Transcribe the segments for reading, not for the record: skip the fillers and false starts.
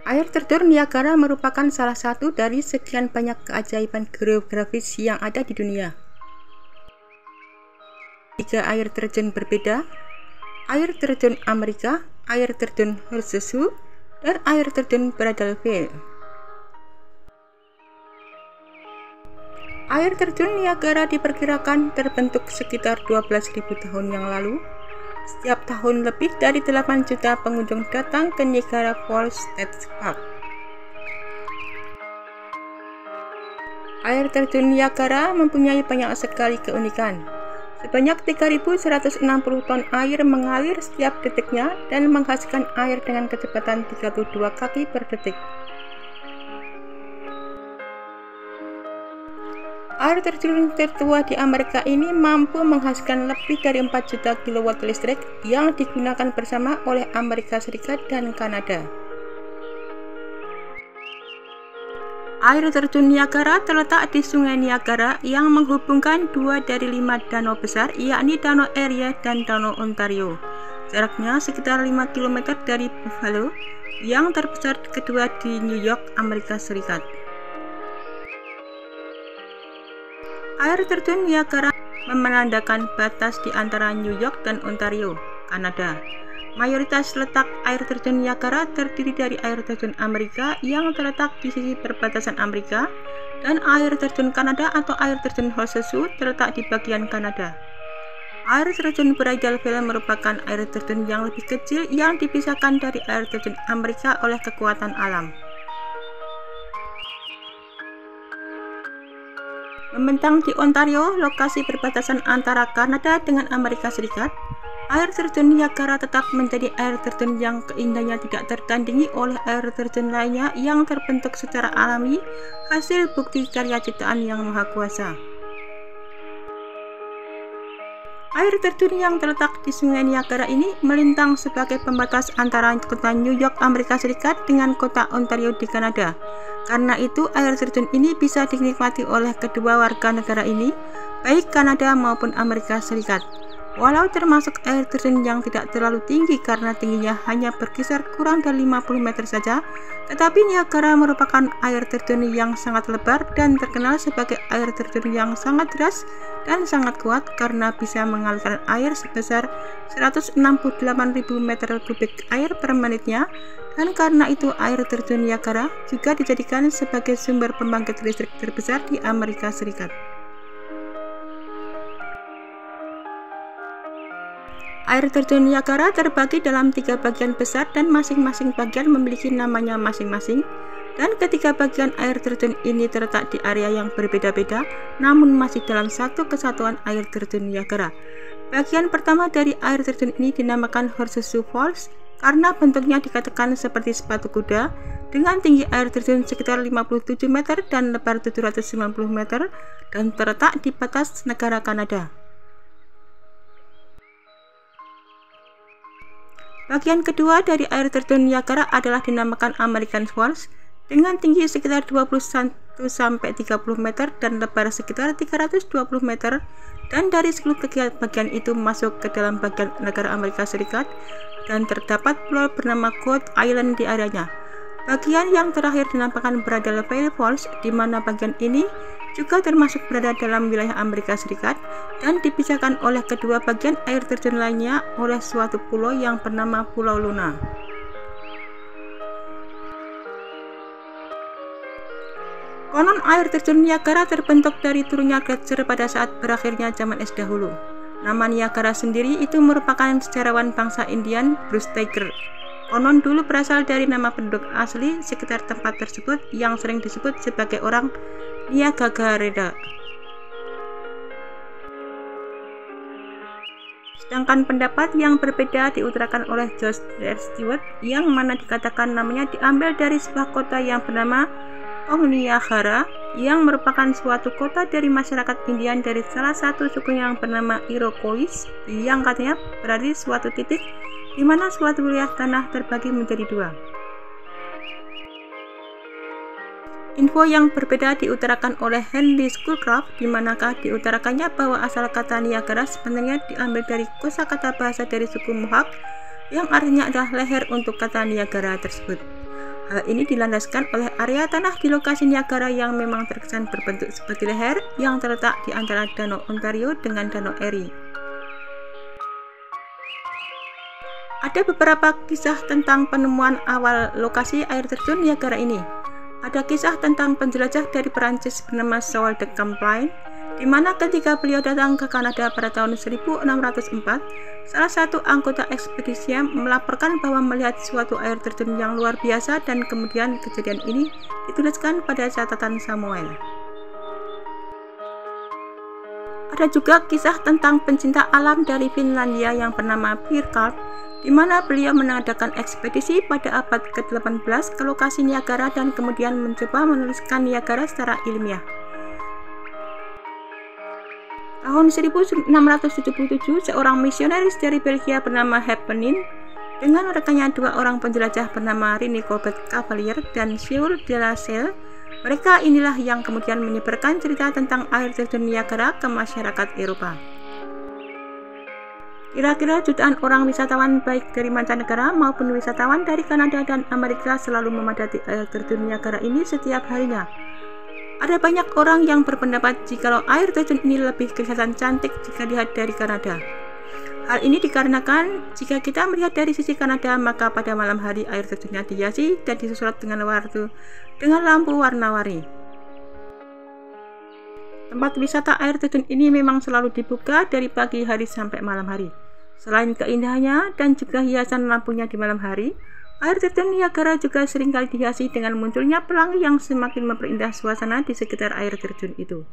Air terjun Niagara merupakan salah satu dari sekian banyak keajaiban geografis yang ada di dunia. Tiga air terjun berbeda: air terjun Amerika, air terjun Horseshoe, dan air terjun Bradley Vale. Air terjun Niagara diperkirakan terbentuk sekitar 12.000 tahun yang lalu. Setiap tahun lebih dari 8 juta pengunjung datang ke Niagara Falls State Park. Air terjun Niagara mempunyai banyak sekali keunikan. Sebanyak 3.160 ton air mengalir setiap detiknya dan menghasilkan air dengan kecepatan 32 kaki per detik. Air terjun tertua di Amerika ini mampu menghasilkan lebih dari 4 juta kilowatt listrik yang digunakan bersama oleh Amerika Serikat dan Kanada. Air terjun Niagara terletak di Sungai Niagara yang menghubungkan 2 dari 5 danau besar, yakni Danau Erie dan Danau Ontario. Jaraknya sekitar 5 km dari Buffalo, yang terbesar kedua di New York, Amerika Serikat. Air terjun Niagara menandakan batas di antara New York dan Ontario, Kanada. Mayoritas letak air terjun Niagara terdiri dari air terjun Amerika yang terletak di sisi perbatasan Amerika, dan air terjun Kanada atau air terjun Horseshoe terletak di bagian Kanada. Air terjun Bradley Vale merupakan air terjun yang lebih kecil yang dipisahkan dari air terjun Amerika oleh kekuatan alam. Membentang di Ontario, lokasi perbatasan antara Kanada dengan Amerika Serikat, air terjun Niagara tetap menjadi air terjun yang keindahannya tidak tertandingi oleh air terjun lainnya yang terbentuk secara alami, hasil bukti karya ciptaan Yang Maha Kuasa. Air terjun yang terletak di Sungai Niagara ini melintang sebagai pembatas antara kota New York, Amerika Serikat dengan kota Ontario di Kanada. Karena itu, air terjun ini bisa dinikmati oleh kedua warga negara ini, baik Kanada maupun Amerika Serikat. Walau termasuk air terjun yang tidak terlalu tinggi karena tingginya hanya berkisar kurang dari 50 meter saja, tetapi Niagara merupakan air terjun yang sangat lebar dan terkenal sebagai air terjun yang sangat deras dan sangat kuat karena bisa mengalirkan air sebesar 168.000 meter kubik air per menitnya, dan karena itu air terjun Niagara juga dijadikan sebagai sumber pembangkit listrik terbesar di Amerika Serikat. Air terjun Niagara terbagi dalam 3 bagian besar dan masing-masing bagian memiliki namanya masing-masing, dan ketiga bagian air terjun ini terletak di area yang berbeda-beda namun masih dalam satu kesatuan air terjun Niagara. Bagian pertama dari air terjun ini dinamakan Horseshoe Falls karena bentuknya dikatakan seperti sepatu kuda, dengan tinggi air terjun sekitar 57 meter dan lebar 790 meter dan terletak di batas negara Kanada. Bagian kedua dari air terjun Niagara adalah dinamakan American Falls dengan tinggi sekitar 21-30 meter dan lebar sekitar 320 meter, dan dari 10 bagian itu masuk ke dalam bagian negara Amerika Serikat dan terdapat pulau bernama Goat Island di areanya. Bagian yang terakhir dinamakan Bradley Vale Falls, di mana bagian ini juga termasuk berada dalam wilayah Amerika Serikat dan dipisahkan oleh kedua bagian air terjun lainnya oleh suatu pulau yang bernama Pulau Luna. Konon air terjun Niagara terbentuk dari turunnya gletser pada saat berakhirnya zaman es dahulu. Nama Niagara sendiri itu merupakan sejarawan bangsa Indian Bruce Tiger. Konon dulu berasal dari nama penduduk asli sekitar tempat tersebut yang sering disebut sebagai orang Niagara. Sedangkan pendapat yang berbeda diutarakan oleh George Stewart, yang mana dikatakan namanya diambil dari sebuah kota yang bernama Niagara, yang merupakan suatu kota dari masyarakat Indian dari salah satu suku yang bernama Iroquois, yang katanya berarti suatu titik di mana suatu wilayah tanah terbagi menjadi dua. Info yang berbeda diutarakan oleh Henry Schoolcraft, di manakah diutarakannya bahwa asal kata Niagara sebenarnya diambil dari kosakata bahasa dari suku Mohawk yang artinya adalah leher untuk kata Niagara tersebut. Hal ini dilandaskan oleh area tanah di lokasi Niagara yang memang terkesan berbentuk seperti leher yang terletak di antara Danau Ontario dengan Danau Erie. Ada beberapa kisah tentang penemuan awal lokasi air terjun Niagara ini. Ada kisah tentang penjelajah dari Perancis bernama Saul de Champlain, di mana ketika beliau datang ke Kanada pada tahun 1604, salah satu anggota ekspedisinya melaporkan bahwa melihat suatu air terjun yang luar biasa, dan kemudian kejadian ini dituliskan pada catatan Samuel. Ada juga kisah tentang pencinta alam dari Finlandia yang bernama Birkart, di mana beliau mengadakan ekspedisi pada abad ke-18 ke lokasi Niagara dan kemudian mencoba menuliskan Niagara secara ilmiah. Tahun 1677, seorang misionaris dari Belgia bernama Happenin dengan rekannya dua orang penjelajah bernama René Colbert Cavalier dan Sieur de la Salle, mereka inilah yang kemudian menyebarkan cerita tentang air terjun Niagara ke masyarakat Eropa. Kira-kira jutaan orang wisatawan baik dari mancanegara maupun wisatawan dari Kanada dan Amerika selalu memadati air terjun Niagara ini setiap harinya. Ada banyak orang yang berpendapat jikalau air terjun ini lebih kelihatan cantik jika dilihat dari Kanada. Hal ini dikarenakan jika kita melihat dari sisi Kanada, maka pada malam hari air terjunnya dihiasi dan disusulat dengan lampu warna-warni. Tempat wisata air terjun ini memang selalu dibuka dari pagi hari sampai malam hari. Selain keindahannya dan juga hiasan lampunya di malam hari, air terjun Niagara juga seringkali dihiasi dengan munculnya pelangi yang semakin memperindah suasana di sekitar air terjun itu.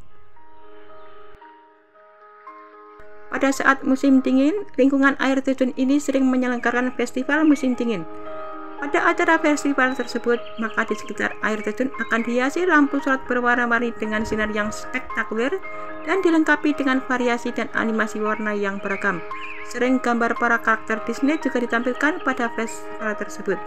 Pada saat musim dingin, lingkungan air terjun ini sering menyelenggarakan festival musim dingin. Pada acara festival tersebut, maka di sekitar air terjun akan dihiasi lampu sorot berwarna-warni dengan sinar yang spektakuler dan dilengkapi dengan variasi dan animasi warna yang beragam. Sering gambar para karakter Disney juga ditampilkan pada festival tersebut.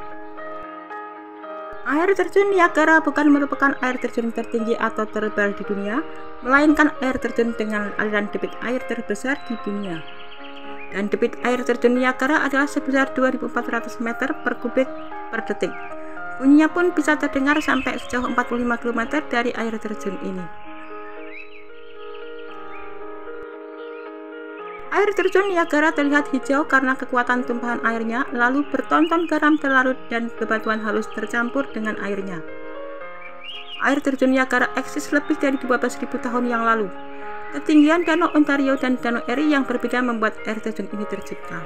Air terjun Niagara bukan merupakan air terjun tertinggi atau terlebar di dunia, melainkan air terjun dengan aliran debit air terbesar di dunia. Dan debit air terjun Niagara adalah sebesar 2.400 meter per kubik per detik. Bunyinya pun bisa terdengar sampai sejauh 45 km dari air terjun ini. Air terjun Niagara terlihat hijau karena kekuatan tumpahan airnya, lalu bertonton garam terlarut dan bebatuan halus tercampur dengan airnya. Air terjun Niagara eksis lebih dari 12.000 tahun yang lalu. Ketinggian Danau Ontario dan Danau Erie yang berbeda membuat air terjun ini tercipta.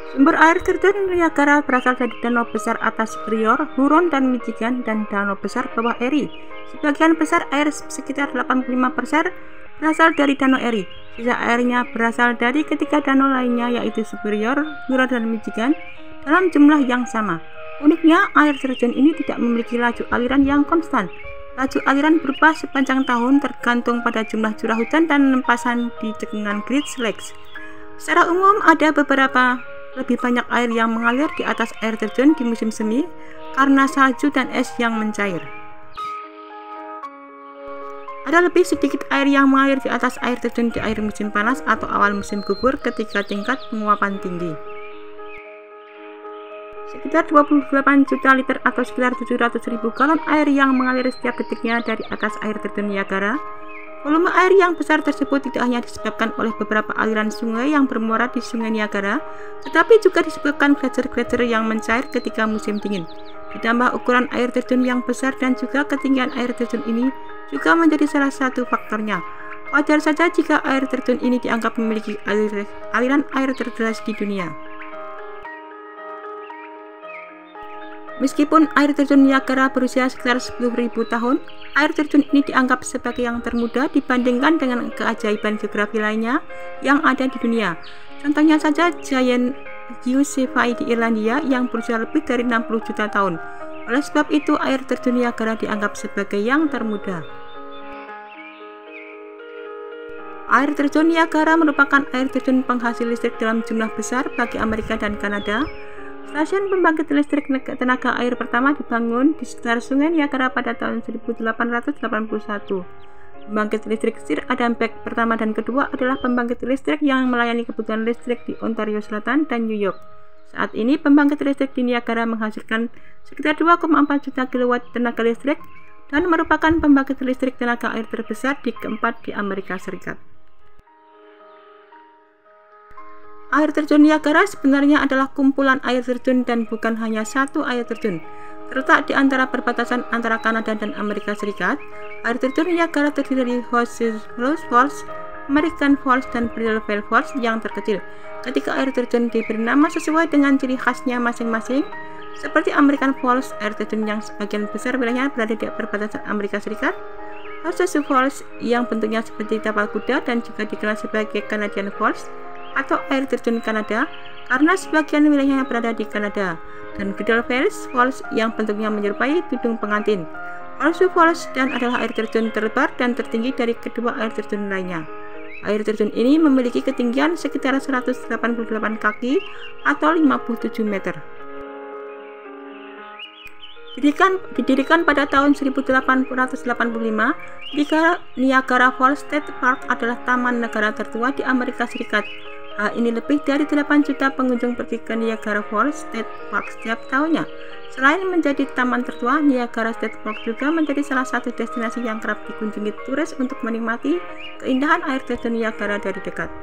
Sumber air terjun Niagara berasal dari danau besar atas Superior, Huron dan Michigan, dan danau besar bawah Erie. Sebagian besar air sekitar 85% berasal dari Danau Erie. Sisa airnya berasal dari ketiga danau lainnya yaitu Superior, Huron, dan Michigan dalam jumlah yang sama. Uniknya, air terjun ini tidak memiliki laju aliran yang konstan. Laju aliran berubah sepanjang tahun tergantung pada jumlah curah hujan dan hempasan di cekungan Great Lakes. Secara umum, ada beberapa lebih banyak air yang mengalir di atas air terjun di musim semi karena salju dan es yang mencair. Ada lebih sedikit air yang mengalir di atas air terjun di akhir musim panas atau awal musim gugur ketika tingkat penguapan tinggi. Sekitar 28 juta liter atau sekitar 700.000 galon air yang mengalir setiap detiknya dari atas air terjun Niagara. Volume air yang besar tersebut tidak hanya disebabkan oleh beberapa aliran sungai yang bermuara di sungai Niagara, tetapi juga disebabkan gletser-gletser yang mencair ketika musim dingin. Ditambah ukuran air terjun yang besar dan juga ketinggian air terjun ini juga menjadi salah satu faktornya. Wajar saja jika air terjun ini dianggap memiliki aliran air terderas di dunia. Meskipun air terjun Niagara berusia sekitar 10.000 tahun, air terjun ini dianggap sebagai yang termuda dibandingkan dengan keajaiban geografi lainnya yang ada di dunia. Contohnya saja Giant Geosphy di Irlandia yang berusia lebih dari 60 juta tahun. Oleh sebab itu, air terjun Niagara dianggap sebagai yang termuda. Air terjun Niagara merupakan air terjun penghasil listrik dalam jumlah besar bagi Amerika dan Kanada. Stasiun pembangkit listrik tenaga air pertama dibangun di sekitar sungai Niagara pada tahun 1881. Pembangkit listrik Sir Adam Peck pertama dan kedua adalah pembangkit listrik yang melayani kebutuhan listrik di Ontario Selatan dan New York. Saat ini pembangkit listrik di Niagara menghasilkan sekitar 2,4 juta kilowatt tenaga listrik dan merupakan pembangkit listrik tenaga air terbesar keempat di Amerika Serikat. Air terjun Niagara sebenarnya adalah kumpulan air terjun dan bukan hanya satu air terjun. Terletak di antara perbatasan antara Kanada dan Amerika Serikat, air terjun Niagara terdiri dari Hoosier Falls, American Falls, dan Bridal Veil Falls yang terkecil. Ketika air terjun diberi nama sesuai dengan ciri khasnya masing-masing, seperti American Falls, air terjun yang sebagian besar wilayahnya berada di perbatasan Amerika Serikat, Hoosier Falls yang bentuknya seperti tapal kuda dan juga dikenal sebagai Canadian Falls atau air terjun Kanada karena sebagian wilayahnya berada di Kanada, dan Bridal Veil Falls yang bentuknya menyerupai tudung pengantin. Hoosier Falls dan adalah air terjun terlebar dan tertinggi dari kedua air terjun lainnya. Air terjun ini memiliki ketinggian sekitar 188 kaki atau 57 meter. Didirikan pada tahun 1885, Niagara Falls State Park adalah taman negara tertua di Amerika Serikat. Hal ini lebih dari 8 juta pengunjung pergi ke Niagara Falls State Park setiap tahunnya. Selain menjadi taman tertua, Niagara State Park juga menjadi salah satu destinasi yang kerap dikunjungi turis untuk menikmati keindahan air terjun Niagara dari dekat.